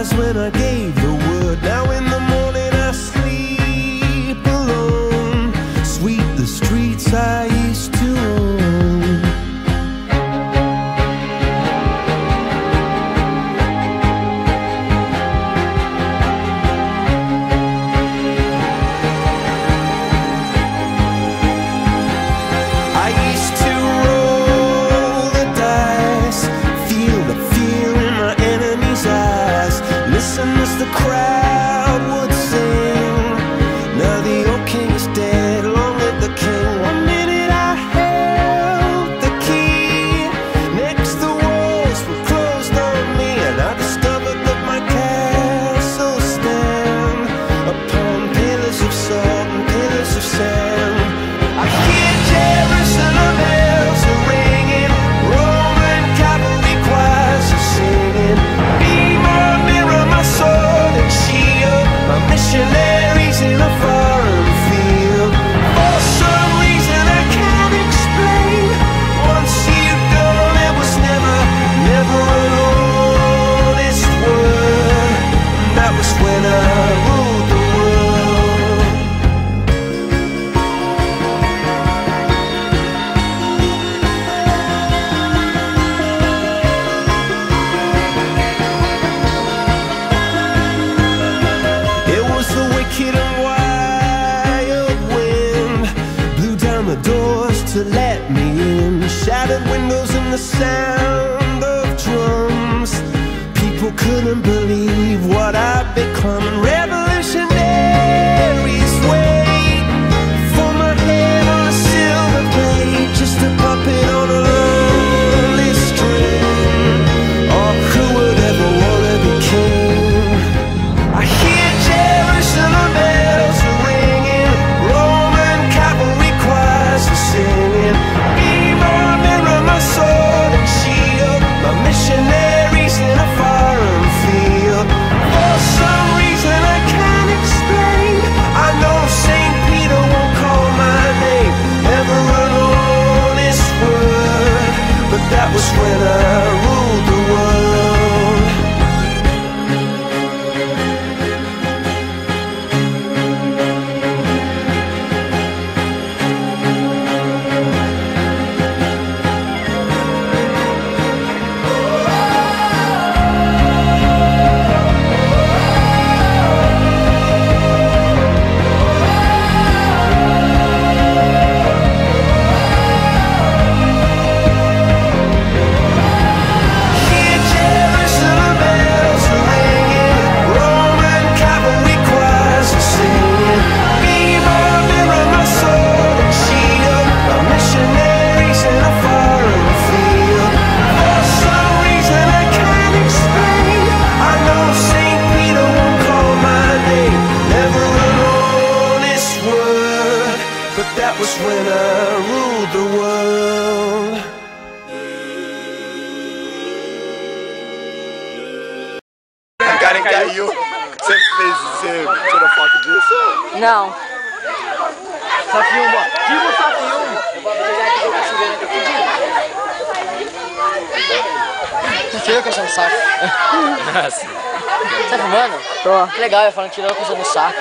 was when I gave the word. Now in the morning I sleep alone. Sweep the streets I used to own. I used to roll the dice, feel the fear in my enemy's eyes, listen as the crowd would sing. Now the old king is dead, long live the king. One minute I held the key, next the walls were closed on me, and I discovered that my castle stand upon pillars of salt and pillars of sand. I hear Jerusalem bells are ringing, Roman cavalry choirs are singing. Be my mirror, my sword and shield, my missionaries in a foreign field. For some reason I can't explain, once you've done it was never an honest word. And that was when I ruled the world. It was the wicked and wild wind, blew down the doors to let me in, shattered windows and the sound of drums. People couldn't believe what I'd become, and revolutionaries wait for my head on a silver plate, just a puppet on a lonely string. Oh, who would ever wanna be king? I hear Jerusalem bells are ringing, Roman cavalry choirs are singing. Be my mirror, my sword and shield, my missionaries in a foreign field. For some reason I can't explain, I know St. Peter won't call my name, never an honest word. But that was when I ruled the world. Hear Jerusalem bells are ringing, Roman cavalry choirs are singing. Be my mirror, my sword and shield, my missionaries in a foreign field. For some reason I can't explain, I know St. Peter won't call my name, never an honest word. But that was when I ruled the world. A Karen caiu. Você tirou foto disso? Não. Só filma. Filma, só filma. Não fui eu que no saco. Nossa. Tá filmando? Tô. Que legal, eu falando que tirou a coisa no saco.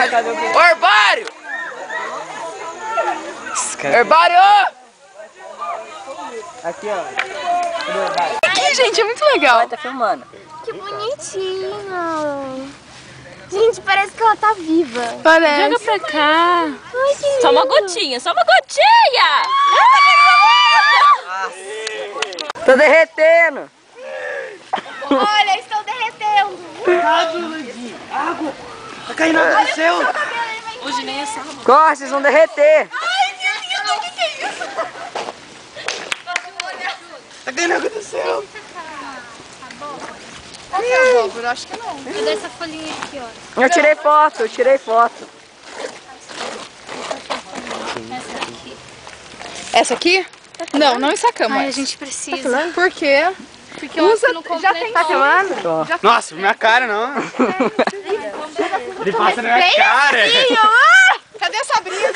Eu tô Herbário! Herbário! aqui, ó. Aqui, gente, é muito legal. Tá filmando. Que bonitinho. Gente, parece que ela tá viva. Parece. Joga pra cá. Ai, que Só uma lindo. gotinha, só uma gotinha! Tô derretendo. Olha, estão derretendo. Água! Tá caindo água do céu! Hoje nem é sábado. Corre, vocês vão derreter. Ai, que lindo, o que é isso? Tá caindo água do céu! Qual que é a abóbora? Acho que não. Cadê essa folhinha aqui, ó? Eu tirei foto, eu tirei foto. Essa aqui? Não, não ensacamos. Ai, a gente precisa. Por quê? Porque eu acho que não Já tem, tá filmando? Nossa, minha cara não! Ele passa na minha cara! Cadê a Sabrina?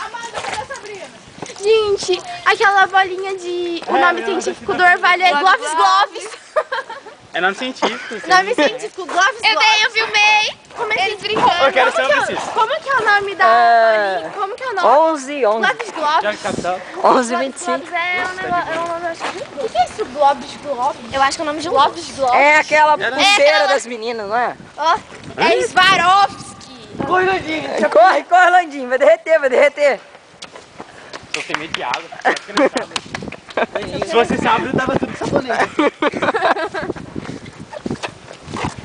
Amanda, cadê a Sabrina? Gente, aquela bolinha de... O nome científico do orvalho é Gloves. É nome científico. Nome científico, Gloves. Eu filmei. Eles brincando. Eu quero ser um desses. Como que é o nome da bolinha? Como que é o nome? 11. Gloves. Capital. 11h25. É um negócio... O que é isso? Gloves? Eu acho que é o nome de um Gloves. É aquela pulseira das meninas, não é? Ó, é Swarovski. Corre, Landinho. Corre, Landinho. Vai derreter. Tô sem medo de água. Se você sabe, eu tava tudo sabonete.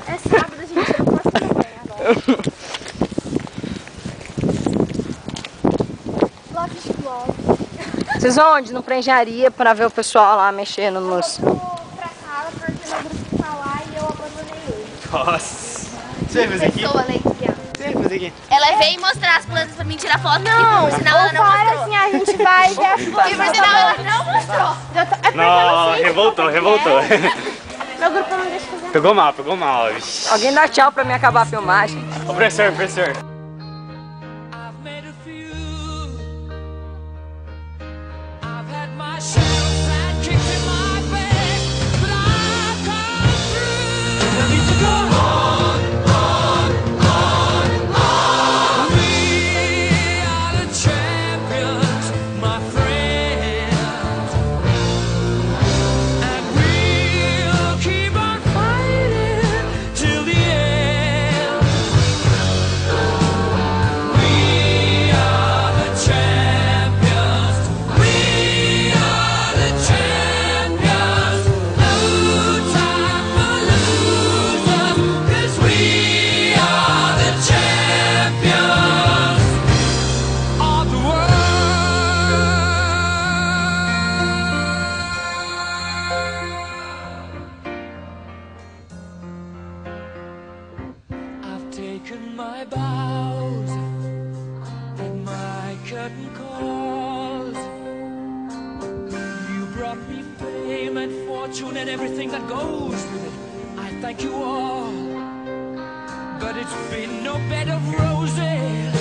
É sábado, gente. Eu não posso tomar agora. Vocês vão onde? No pra engenharia pra ver o pessoal lá mexendo nos... Eu vou pra sala porque meu grupo tá lá e eu abandonei ele. Nossa. Você vai fazer aqui? Pessoa lesbiana. Você vai fazer aqui? Ela veio mostrar as plantas pra mim tirar foto. Não, e por sinal ela não mostrou. assim, a gente vai ver as E por sinal ela não mostrou. É porque eu não Não, sei. revoltou. Meu grupo não deixa fazer. Pegou mal. Vixi. Alguém dá tchau pra mim acabar a filmagem. Ô, professor. I've made a few. I've had my share of bad kicks in my face, but I've come through. I need to go on. We are the champions, my friends, and we'll keep on fighting till the end. We are the champions. We are the champions. No time for losers, 'cause we are the champions of the world. I've taken my bows and my curtain calls. You brought me fame and fortune and everything that goes with it. I thank you all, but it's been no bed of roses.